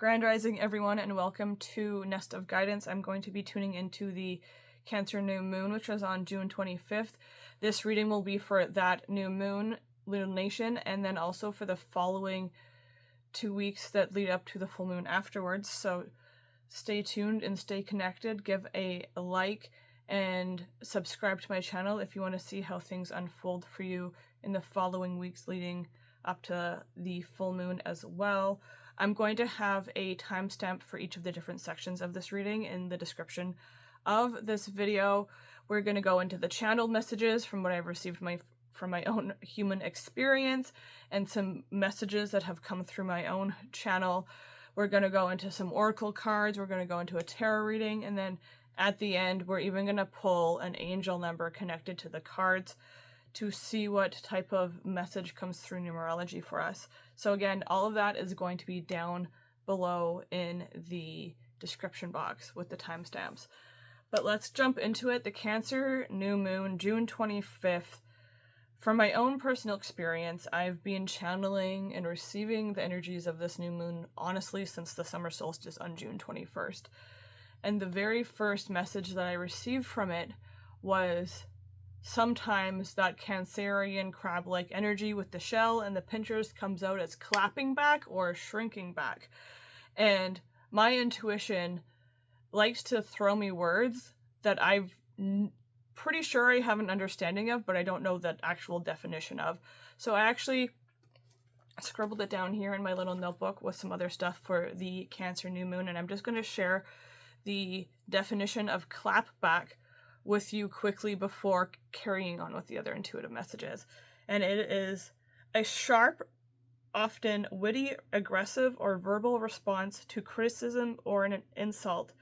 Grand Rising, everyone, and welcome to Nest of Guidance. I'm going to be tuning into the Cancer new moon, which was on June 25th. This reading will be for that new moon lunation, and then also for the following 2 weeks that lead up to the full moon afterwards. So stay tuned and stay connected. Give a like and subscribe to my channel if you want to see how things unfold for you in the following weeks leading up to the full moon as well. I'm going to have a timestamp for each of the different sections of this reading in the description of this video. We're going to go into the channeled messages from what I've received from my own human experience and some messages that have come through my own channel. We're going to go into some oracle cards, we're going to go into a tarot reading, and then at the end we're even going to pull an angel number connected to the cards to see what type of message comes through numerology for us. So again, all of that is going to be down below in the description box with the timestamps. But let's jump into it. The Cancer new moon, June 25th. From my own personal experience, I've been channeling and receiving the energies of this new moon, honestly, since the summer solstice on June 21st. And the very first message that I received from it was sometimes that Cancerian crab-like energy with the shell and the pinchers comes out as clapping back or shrinking back. And my intuition likes to throw me words that I'm pretty sure I have an understanding of, but I don't know the actual definition of. So I actually scribbled it down here in my little notebook with some other stuff for the Cancer new moon, and I'm just going to share the definition of clap back with you quickly before carrying on with the other intuitive messages. And it is a sharp, often witty, aggressive, or verbal response to criticism or an insult.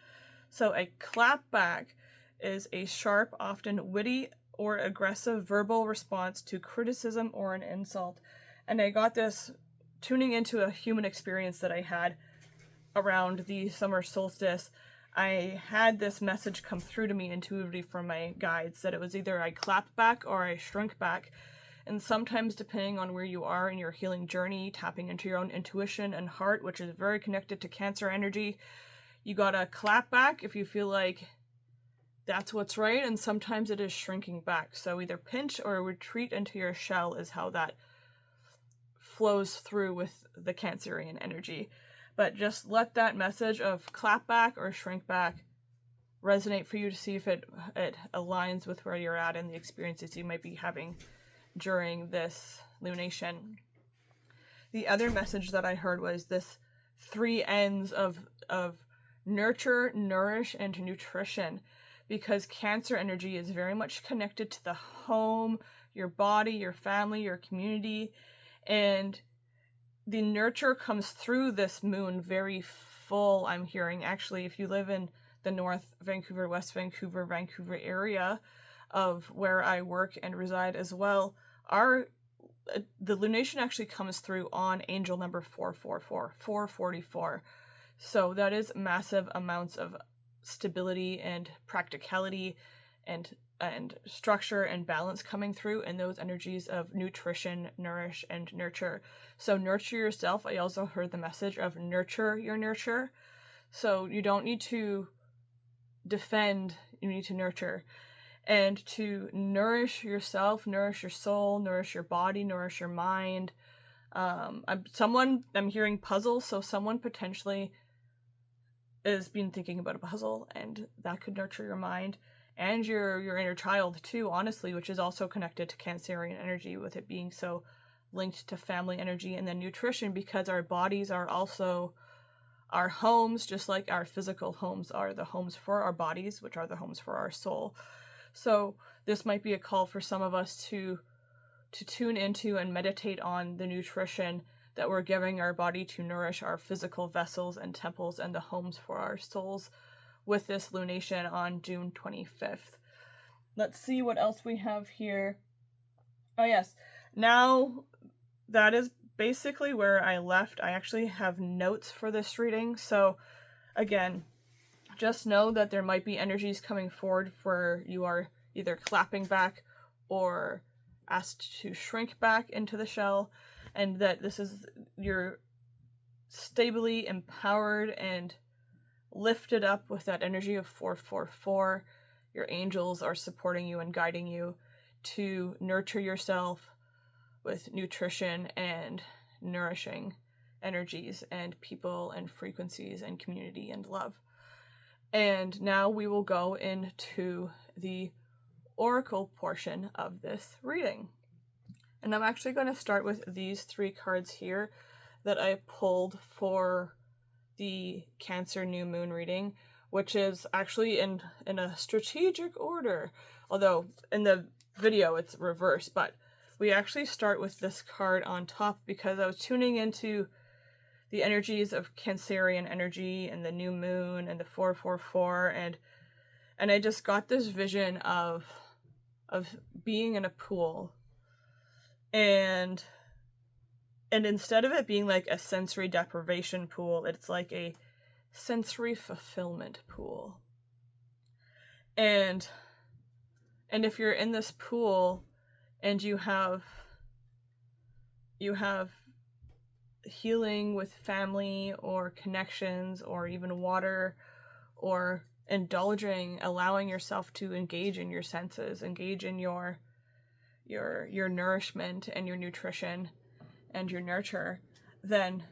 So a clap back is a sharp, often witty, or aggressive verbal response to criticism or an insult. And I got this tuning into a human experience that I had around the summer solstice. I had this message come through to me intuitively from my guides that it was either I clap back or I shrink back. And sometimes, depending on where you are in your healing journey, tapping into your own intuition and heart, which is very connected to Cancer energy, you gotta clap back if you feel like that's what's right, and sometimes it is shrinking back. So either pinch or retreat into your shell is how that flows through with the Cancerian energy. But just let that message of clap back or shrink back resonate for you to see if it aligns with where you're at and the experiences you might be having during this lunation. The other message that I heard was this 3 N's of nurture, nourish, and nutrition, because Cancer energy is very much connected to the home, your body, your family, your community, and the nurture comes through this moon very full, I'm hearing. Actually, if you live in the North Vancouver, West Vancouver, Vancouver area of where I work and reside as well, the lunation actually comes through on angel number 444. So that is massive amounts of stability and practicality and structure and balance coming through in those energies of nutrition, nourish, and nurture. So nurture yourself. I also heard the message of nurture your nurture. So you don't need to defend, you need to nurture. And to nourish yourself, nourish your soul, nourish your body, nourish your mind. I'm hearing puzzle, so someone potentially has been thinking about a puzzle, and that could nurture your mind and your inner child too, honestly, which is also connected to Cancerian energy, with it being so linked to family energy. And then nutrition, because our bodies are also our homes, just like our physical homes are the homes for our bodies, which are the homes for our soul. So this might be a call for some of us to tune into and meditate on the nutrition that we're giving our body to nourish our physical vessels and temples and the homes for our souls with this lunation on June 25th. Let's see what else we have here. Oh yes, now that is basically where I left. I actually have notes for this reading. So again, just know that there might be energies coming forward where you are either clapping back or asked to shrink back into the shell, and that this is your stably empowered and lifted up with that energy of 444. Your angels are supporting you and guiding you to nurture yourself with nutrition and nourishing energies and people and frequencies and community and love. And now we will go into the oracle portion of this reading. And I'm actually going to start with these 3 cards here that I pulled for the Cancer new moon reading, which is actually in a strategic order, although in the video it's reversed, but we actually start with this card on top because I was tuning into the energies of Cancerian energy and the new moon and the 444, and I just got this vision of being in a pool, and instead of it being like a sensory deprivation pool, it's like a sensory fulfillment pool. And if you're in this pool and you have healing with family or connections or even water, or indulging, allowing yourself to engage in your senses, engage in your nourishment and your nutrition and your nurture, then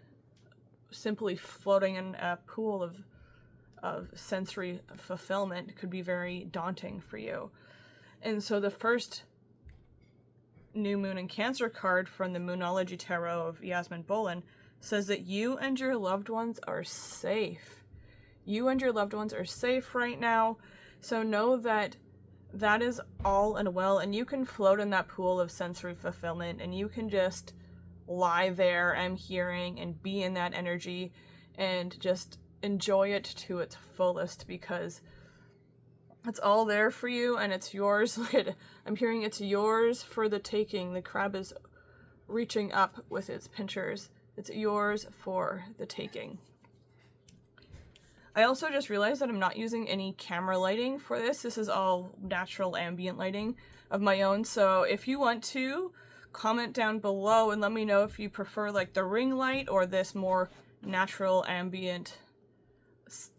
simply floating in a pool of sensory fulfillment could be very daunting for you. And so the first new moon and Cancer card from the Moonology Tarot of Yasmin Bolin says that you and your loved ones are safe. You and your loved ones are safe right now. So know that that is all and well, and you can float in that pool of sensory fulfillment, and you can just lie there, I'm hearing, and be in that energy and just enjoy it to its fullest, because it's all there for you and it's yours. I'm hearing it's yours for the taking. The crab is reaching up with its pinchers. It's yours for the taking. I also just realized that I'm not using any camera lighting for this. This is all natural ambient lighting of my own. So if you want to, comment down below and let me know if you prefer like the ring light or this more natural ambient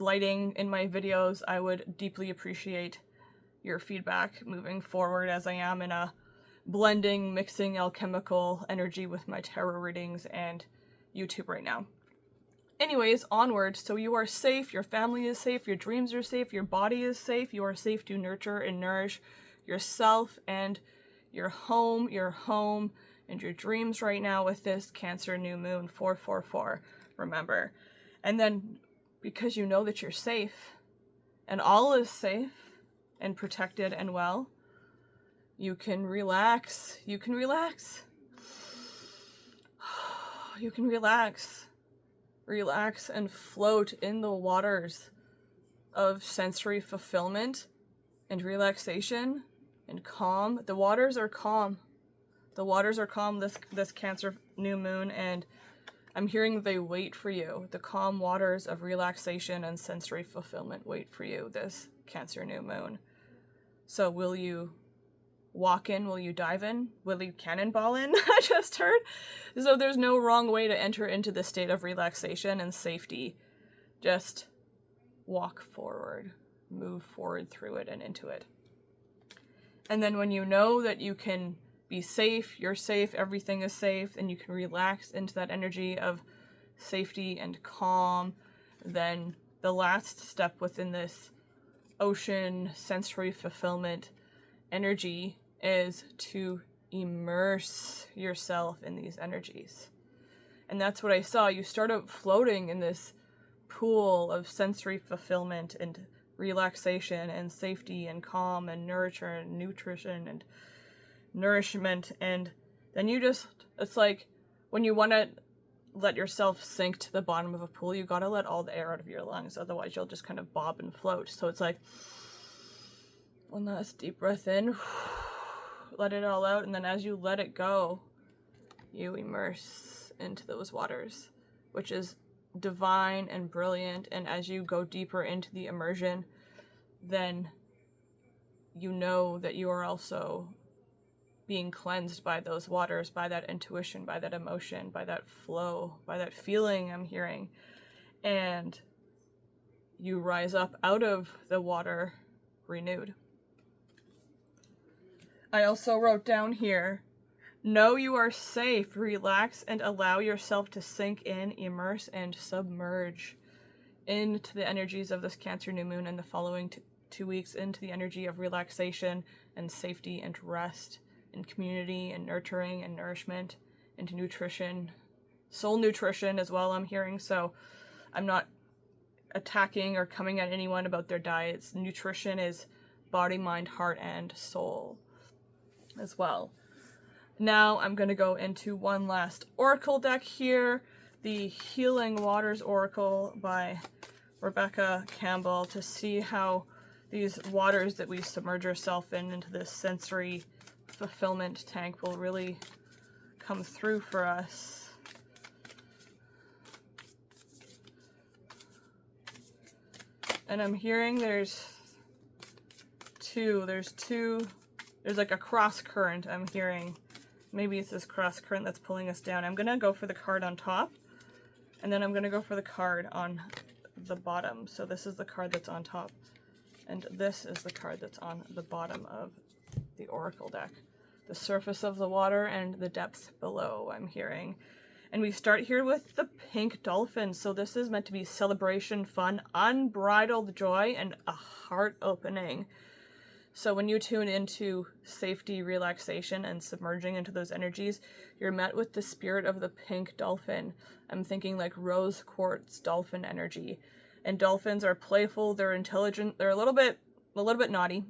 lighting in my videos. I would deeply appreciate your feedback moving forward, as I am in a blending, mixing alchemical energy with my tarot readings and YouTube right now. Anyways, onward. So you are safe, your family is safe, your dreams are safe, your body is safe, you are safe to nurture and nourish yourself and your home and your dreams right now with this Cancer new moon 444, remember. And then because you know that you're safe and all is safe and protected and well, you can relax. You can relax. You can relax. Relax and float in the waters of sensory fulfillment and relaxation and calm. The waters are calm. The waters are calm this Cancer new moon, and I'm hearing they wait for you. The calm waters of relaxation and sensory fulfillment wait for you this Cancer new moon. So will you walk in? Will you dive in? Will you cannonball in? I just heard. So there's no wrong way to enter into the state of relaxation and safety. Just walk forward, move forward through it and into it. And then when you know that you can be safe, you're safe, everything is safe, and you can relax into that energy of safety and calm, then the last step within this ocean sensory fulfillment energy is to immerse yourself in these energies. And that's what I saw. You start out floating in this pool of sensory fulfillment and relaxation and safety and calm and nurture and nutrition and nourishment, and then you just, it's like when you want to let yourself sink to the bottom of a pool, you gotta let all the air out of your lungs, otherwise you'll just kind of bob and float. So it's like one last deep breath in, let it all out, and then as you let it go, you immerse into those waters, which is divine and brilliant. And as you go deeper into the immersion, then you know that you are also being cleansed by those waters, by that intuition, by that emotion, by that flow, by that feeling I'm hearing. And you rise up out of the water renewed. I also wrote down here, know you are safe, relax, and allow yourself to sink in, immerse, and submerge into the energies of this Cancer new moon and the following 2 weeks, into the energy of relaxation and safety and rest and community and nurturing and nourishment, into nutrition, soul nutrition as well, I'm hearing. So I'm not attacking or coming at anyone about their diets. Nutrition is body, mind, heart, and soul as well. Now I'm going to go into one last oracle deck here, the Healing Waters Oracle by Rebecca Campbell, to see how these waters that we submerge ourselves in, into this sensory fulfillment tank, will really come through for us. And I'm hearing there's like a cross current I'm hearing. Maybe it's this cross current that's pulling us down. I'm going to go for the card on top, and then I'm going to go for the card on the bottom. So this is the card that's on top, and this is the card that's on the bottom of the oracle deck. The surface of the water and the depths below, I'm hearing. And we start here with the pink dolphin. So this is meant to be celebration, fun, unbridled joy, and a heart opening. So when you tune into safety, relaxation, and submerging into those energies, you're met with the spirit of the pink dolphin. I'm thinking like rose quartz dolphin energy. And dolphins are playful, they're intelligent, they're a little bit naughty.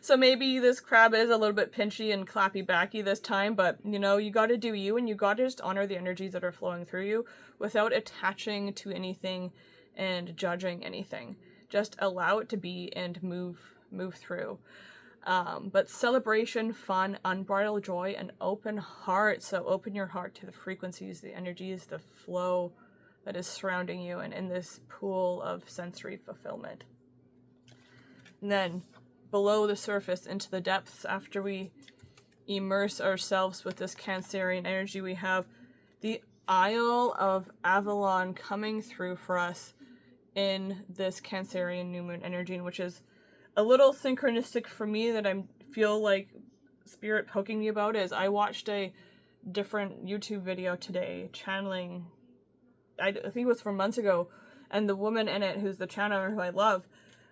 So maybe this crab is a little bit pinchy and clappy backy this time, but you know, you got to do you, and you got to just honor the energies that are flowing through you without attaching to anything and judging anything. Just allow it to be and move through. But celebration, fun, unbridled joy, and open heart. So open your heart to the frequencies, the energies, the flow that is surrounding you, and in this pool of sensory fulfillment. And then below the surface, into the depths, after we immerse ourselves with this Cancerian energy, we have the Isle of Avalon coming through for us in this Cancerian new moon energy, which is a little synchronistic for me, that I feel like spirit poking me about. Is I watched a different YouTube video today channeling, I think it was from months ago, and the woman in it, who's the channeler who I love,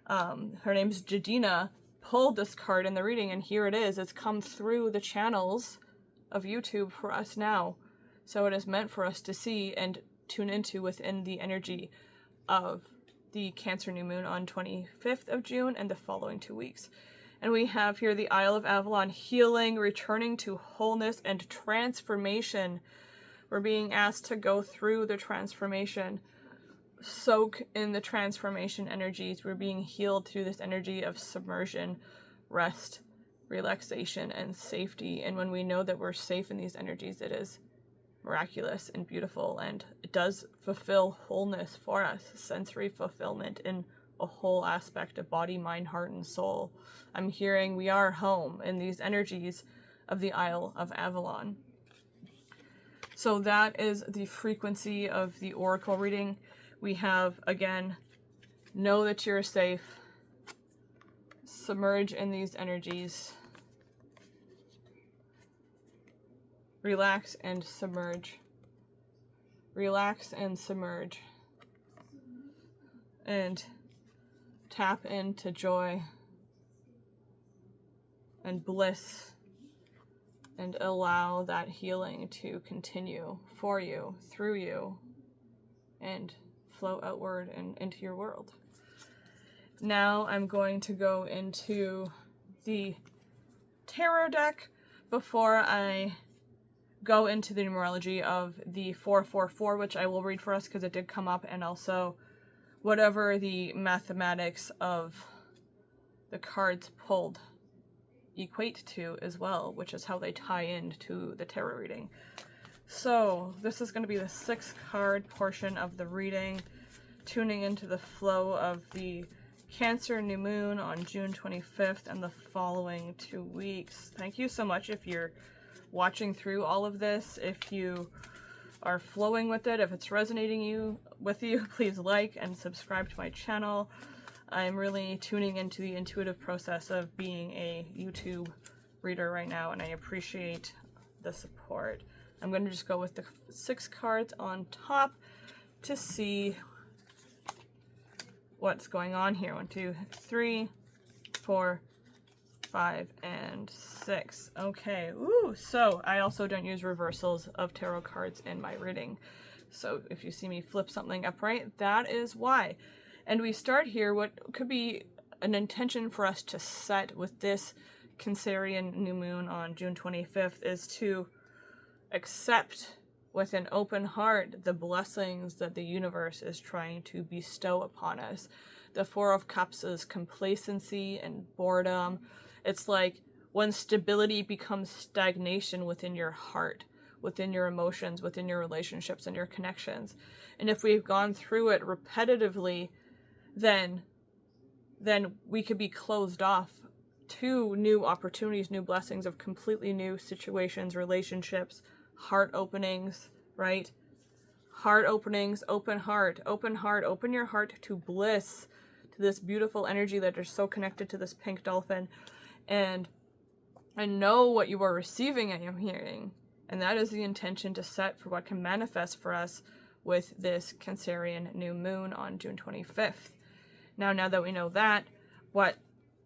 her name's Jadina, pulled this card in the reading, and here it is. It's come through the channels of YouTube for us now. So it is meant for us to see and tune into within the energy of the Cancer new moon on 25th of June and the following 2 weeks. And we have here the Isle of Avalon, healing, returning to wholeness, and transformation. We're being asked to go through the transformation, soak in the transformation energies. We're being healed through this energy of submersion, rest, relaxation, and safety. And when we know that we're safe in these energies, it is miraculous and beautiful, and it does fulfill wholeness for us, sensory fulfillment in a whole aspect of body, mind, heart, and soul. I'm hearing we are home in these energies of the Isle of Avalon. So that is the frequency of the oracle reading. We have, again, know that you're safe, submerge in these energies, relax and submerge, relax and submerge, and tap into joy and bliss, and allow that healing to continue for you, through you, and flow outward and into your world. Now I'm going to go into the tarot deck before I go into the numerology of the 444, which I will read for us because it did come up, and also whatever the mathematics of the cards pulled equate to as well, which is how they tie into the tarot reading. So this is going to be the 6 card portion of the reading, tuning into the flow of the Cancer new moon on June 25th and the following 2 weeks. Thank you so much if you're watching through all of this. If you are flowing with it, if it's resonating with you, please like and subscribe to my channel. I'm really tuning into the intuitive process of being a YouTube reader right now, and I appreciate the support. I'm going to just go with the 6 cards on top to see what's going on here. 1, 2, 3, 4, 5, and 6. Okay, ooh, so I also don't use reversals of tarot cards in my reading. So if you see me flip something upright, that is why. And we start here, what could be an intention for us to set with this Cancerian new moon on June 25th is to accept with an open heart the blessings that the universe is trying to bestow upon us. The Four of Cups is complacency and boredom. It's like when stability becomes stagnation within your heart, within your emotions, within your relationships and your connections. And if we've gone through it repetitively, then we could be closed off to new opportunities, new blessings of completely new situations, relationships, heart openings, right? Heart openings, open heart, open your heart to bliss, to this beautiful energy that is so connected to this pink dolphin. And I know what you are receiving and I'm hearing. And that is the intention to set for what can manifest for us with this Cancerian new moon on June 25th. Now that we know that, what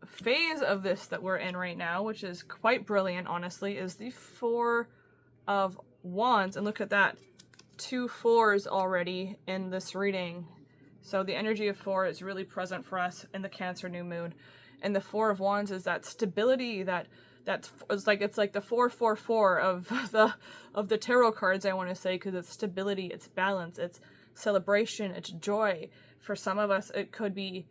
phase of this that we're in right now, which is quite brilliant, honestly, is the Four of Wands. And look at that, 2 4s already in this reading. So the energy of 4 is really present for us in the Cancer new moon. And the Four of Wands is that stability, it's like the 4 of the tarot cards, I want to say, because it's stability, it's balance, it's celebration, it's joy. For some of us, it could be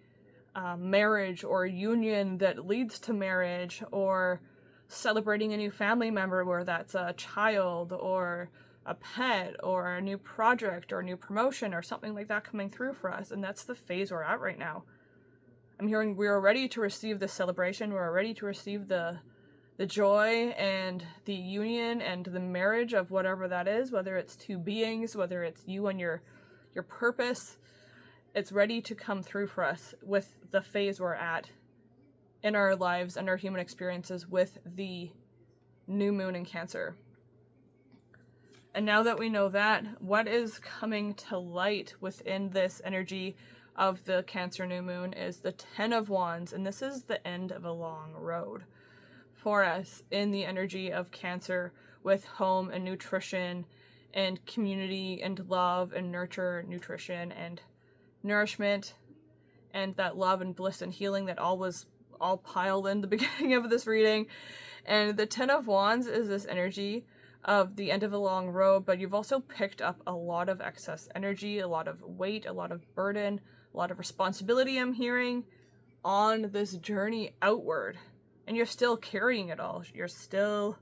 marriage or union that leads to marriage, or celebrating a new family member, where that's a child or a pet or a new project or a new promotion or something like that coming through for us. And that's the phase we're at right now. I'm hearing we are ready to receive the celebration, we're ready to receive the joy and the union and the marriage of whatever that is, whether it's 2 beings, whether it's you and your purpose. It's ready to come through for us with the phase we're at in our lives and our human experiences with the new moon in Cancer. And now that we know that, what is coming to light within this energy of the Cancer new moon is the 10 of Wands, and this is the end of a long road for us in the energy of Cancer, with home and nutrition and community and love and nurture, nutrition and nourishment, and that love and bliss and healing that all was piled in the beginning of this reading. And the 10 of Wands is this energy of the end of a long road, but you've also picked up a lot of excess energy, a lot of weight, a lot of burden, a lot of responsibility, I'm hearing, on this journey outward. And you're still carrying it all. You're still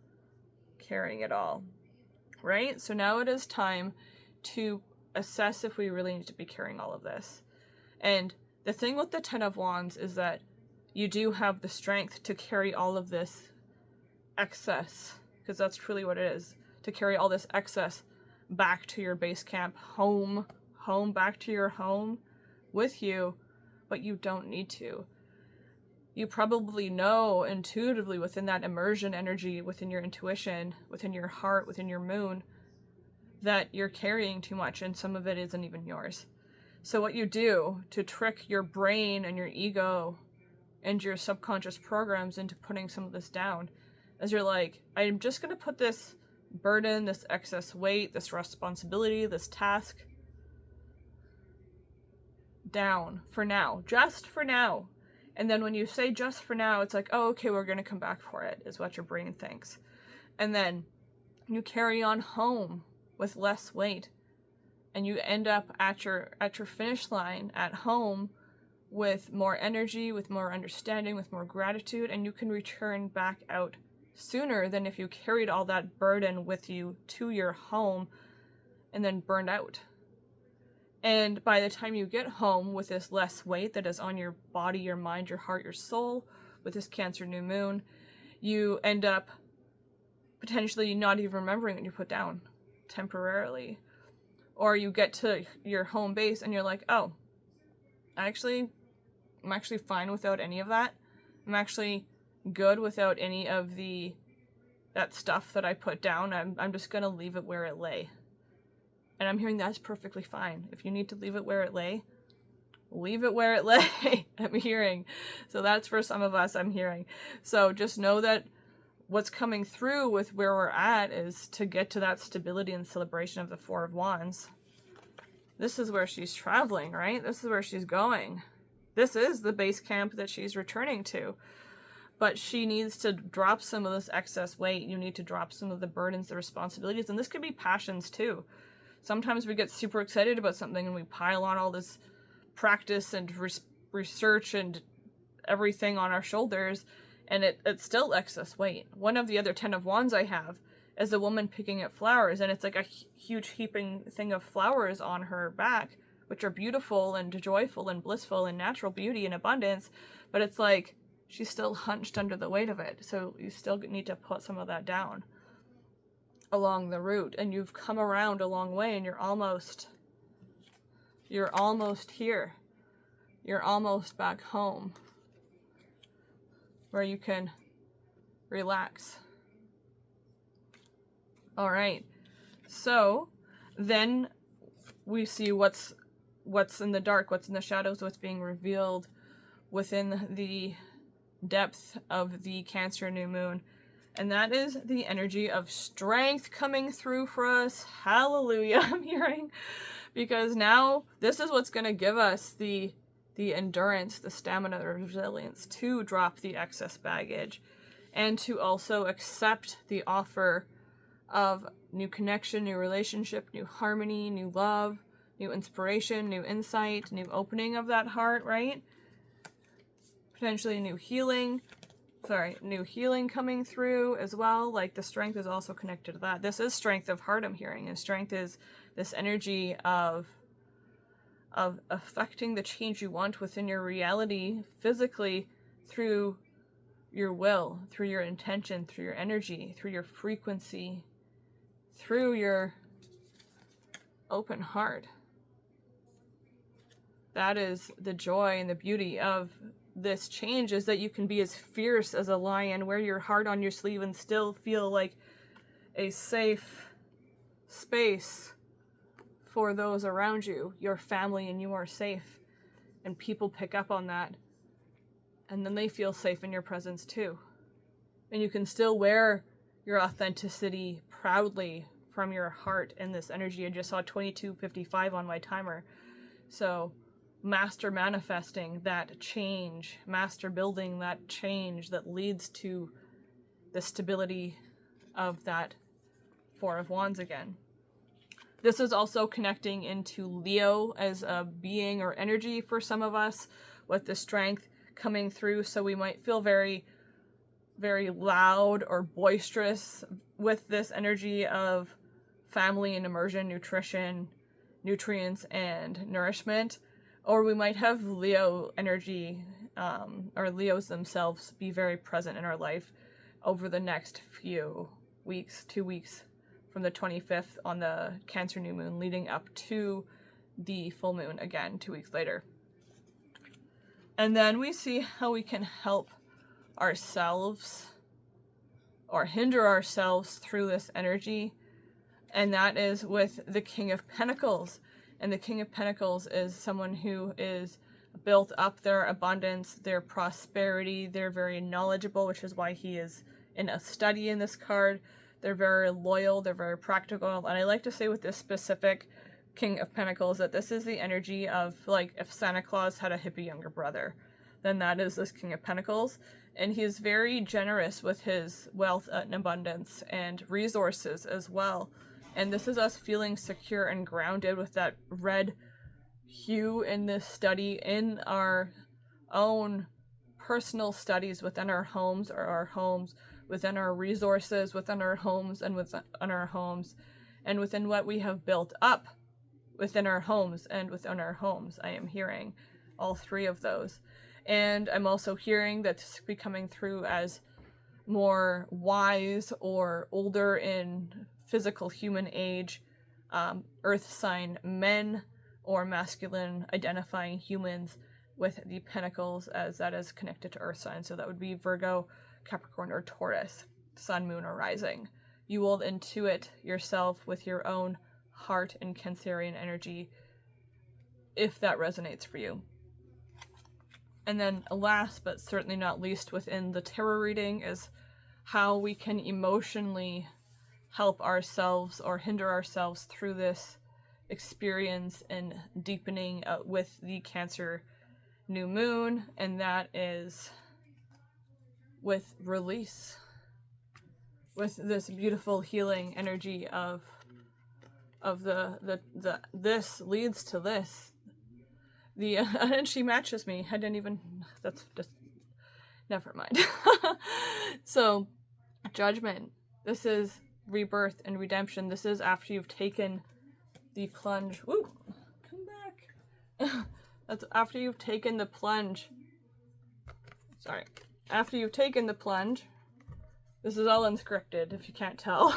carrying it all, right? So now it is time to assess if we really need to be carrying all of this. And the thing with the 10 of Wands is that you do have the strength to carry all of this excess, because that's truly what it is, to carry all this excess back to your base camp, home, back to your home with you, but you don't need to. You probably know intuitively within that immersion energy, within your intuition, within your heart, within your moon, that you're carrying too much and some of it isn't even yours. So what you do to trick your brain and your ego and your subconscious programs into putting some of this down is you're like, I'm just going to put this burden, this excess weight, this responsibility, this task down for now, just for now. And then when you say just for now, it's like, oh, okay, we're going to come back for it, is what your brain thinks. And then you carry on home with less weight, and you end up at your finish line at home with more energy, with more understanding, with more gratitude, and you can return back out sooner than if you carried all that burden with you to your home and then burned out. And by the time you get home with this less weight that is on your body, your mind, your heart, your soul, with this Cancer new moon, you end up potentially not even remembering what you put down temporarily. Or you get to your home base and you're like, oh, I'm actually fine without any of that. I'm actually good without any of that stuff that I put down. I'm just gonna leave it where it lay. And I'm hearing that's perfectly fine. If you need to leave it where it lay, leave it where it lay. I'm hearing. So that's for some of us, I'm hearing. So just know that what's coming through with where we're at is to get to that stability and celebration of the Four of Wands. This is where she's traveling, right? This is where she's going. This is the base camp that she's returning to. But she needs to drop some of this excess weight. You need to drop some of the burdens, the responsibilities. And this could be passions too. Sometimes we get super excited about something and we pile on all this practice and research and everything on our shoulders, and it's still excess weight. One of the other 10 of Wands I have is a woman picking at flowers, and it's like a huge heaping thing of flowers on her back, which are beautiful and joyful and blissful and natural beauty and abundance, but it's like she's still hunched under the weight of it, so you still need to put some of that down along the route. And you've come around a long way, and you're almost here. You're almost back home where you can relax. All right. So then we see what's in the dark, what's in the shadows, what's being revealed within the depth of the Cancer new moon. And that is the energy of strength coming through for us. Hallelujah, I'm hearing. Because now this is what's going to give us the endurance, the stamina, the resilience to drop the excess baggage and to also accept the offer of new connection, new relationship, new harmony, new love, new inspiration, new insight, new opening of that heart, right? Potentially new healing coming through as well. Like the strength is also connected to that. This is strength of heart, I'm hearing, and strength is this energy of affecting the change you want within your reality physically through your will, through your intention, through your energy, through your frequency, through your open heart. That is the joy and the beauty of this change, is that you can be as fierce as a lion, wear your heart on your sleeve, and still feel like a safe space for those around you, your family, and you are safe. And people pick up on that. And then they feel safe in your presence too. And you can still wear your authenticity proudly from your heart in this energy. I just saw 22:55 on my timer. So master manifesting that change, master building that change that leads to the stability of that Four of Wands again. This is also connecting into Leo as a being or energy for some of us, with the strength coming through. So we might feel very, very loud or boisterous with this energy of family and immersion, nutrition, nutrients, and nourishment. Or we might have Leo energy, or Leos themselves, be very present in our life over the next few weeks, 2 weeks, from the 25th on the Cancer new moon, leading up to the full moon again 2 weeks later. And then we see how we can help ourselves or hinder ourselves through this energy. And that is with the King of Pentacles. And the King of Pentacles is someone who is built up their abundance, their prosperity. They're very knowledgeable, which is why he is in a study in this card. They're very loyal, they're very practical. And I like to say with this specific King of Pentacles that this is the energy of, like, if Santa Claus had a hippie younger brother, then that is this King of Pentacles. And he is very generous with his wealth and abundance and resources as well. And this is us feeling secure and grounded with that red hue in this study, in our own personal studies within our homes, or our homes, within our resources, within our homes, and within our homes, and within what we have built up within our homes and within our homes. I am hearing all three of those. And I'm also hearing that this could be coming through as more wise or older in physical human age, earth sign men or masculine identifying humans with the pentacles, as that is connected to earth signs. So that would be Virgo, Capricorn, or Taurus, sun, moon, or rising. You will intuit yourself with your own heart and Cancerian energy if that resonates for you. And then last but certainly not least within the tarot reading is how we can emotionally help ourselves or hinder ourselves through this experience and deepening with the Cancer new moon, and that is with release, with this beautiful healing energy of the this leads to this. And she matches me. I didn't even, that's just, never mind. So, judgment. This is rebirth and redemption. This is after you've taken the plunge. Woo! Come back. That's after you've taken the plunge. Sorry. After you've taken the plunge. This is all unscripted, if you can't tell.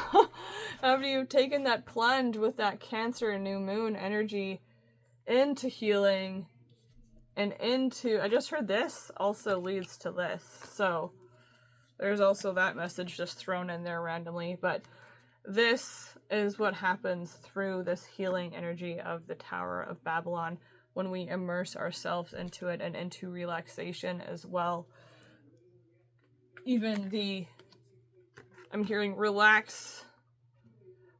After you've taken that plunge with that Cancer new moon energy into healing and into, I just heard this also leads to this. So there's also that message just thrown in there randomly. But this is what happens through this healing energy of the Tower of Babylon when we immerse ourselves into it and into relaxation as well. Even I'm hearing relax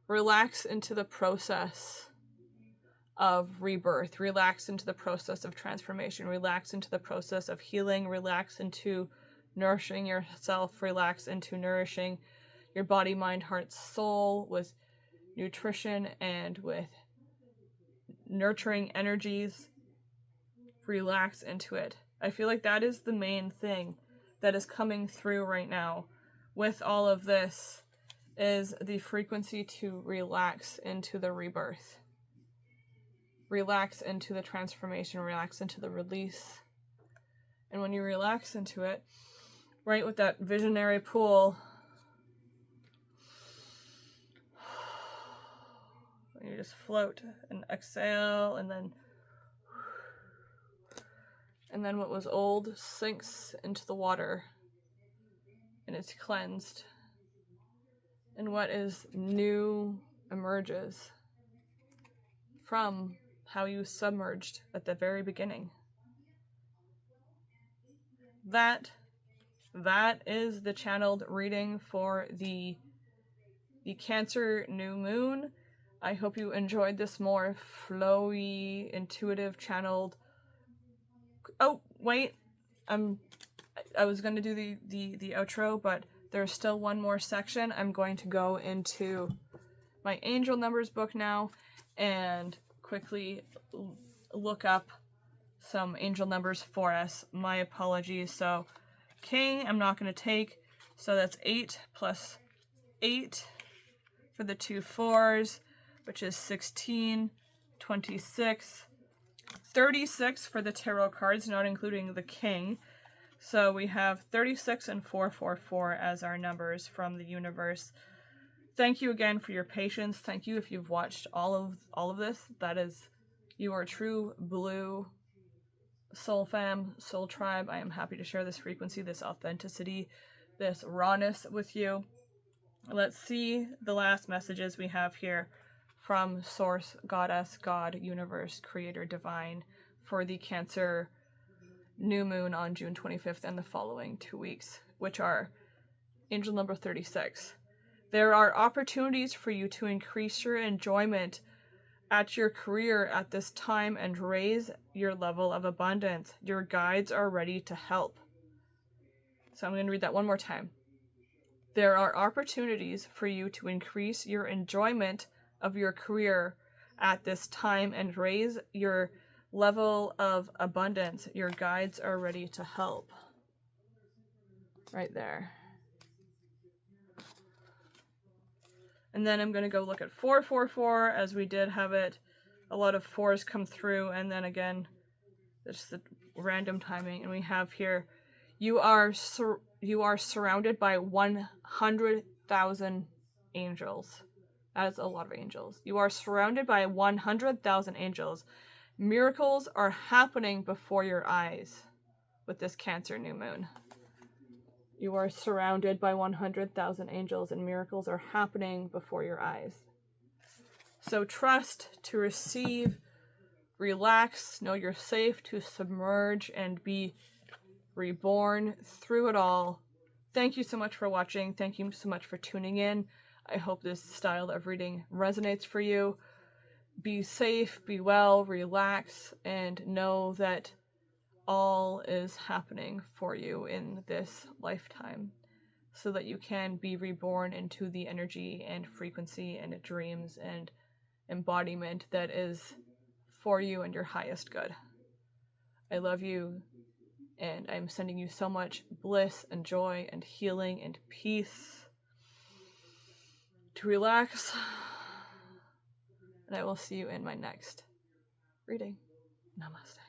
into the process of rebirth, relax into the process of transformation, relax into the process of healing, relax into nourishing yourself, relax into nourishing your body, mind, heart, soul with nutrition and with nurturing energies. Relax into it. I feel like that is the main thing that is coming through right now with all of this, is the frequency to relax into the rebirth. Relax into the transformation, relax into the release. And when you relax into it, right with that visionary pool, you just float and exhale, and then what was old sinks into the water and it's cleansed. And what is new emerges from how you submerged at the very beginning. That is the channeled reading for the Cancer new moon. I hope you enjoyed this more flowy, intuitive, channeled. Oh, wait. I was going to do the outro, but there's still one more section. I'm going to go into my angel numbers book now and quickly look up some angel numbers for us. My apologies. So, King, I'm not going to take. So that's 8 plus 8 for the 2 4s, which is 16, 26, 36 for the tarot cards, not including the King. So we have 36 and 444 as our numbers from the universe. Thank you again for your patience. Thank you if you've watched all of this. That is, you are true blue soul fam, soul tribe. I am happy to share this frequency, this authenticity, this rawness with you. Let's see the last messages we have here from Source, Goddess, God, Universe, Creator, Divine for the Cancer new moon on June 25th and the following 2 weeks, which are angel number 36. There are opportunities for you to increase your enjoyment at your career at this time and raise your level of abundance. Your guides are ready to help. So I'm going to read that one more time. There are opportunities for you to increase your enjoyment of your career at this time and raise your level of abundance. Your guides are ready to help. Right there. And then I'm going to go look at 444 as we did have it a lot of 4s come through, and then again, it's the random timing. And we have here, you are surrounded by 100,000 angels. That is a lot of angels. You are surrounded by 100,000 angels. Miracles are happening before your eyes with this Cancer new moon. You are surrounded by 100,000 angels, and miracles are happening before your eyes. So trust to receive, relax, know you're safe to submerge and be reborn through it all. Thank you so much for watching. Thank you so much for tuning in. I hope this style of reading resonates for you. Be safe, be well, relax, and know that all is happening for you in this lifetime so that you can be reborn into the energy and frequency and dreams and embodiment that is for you and your highest good. I love you, and I'm sending you so much bliss and joy and healing and peace. To relax, and I will see you in my next reading. Namaste.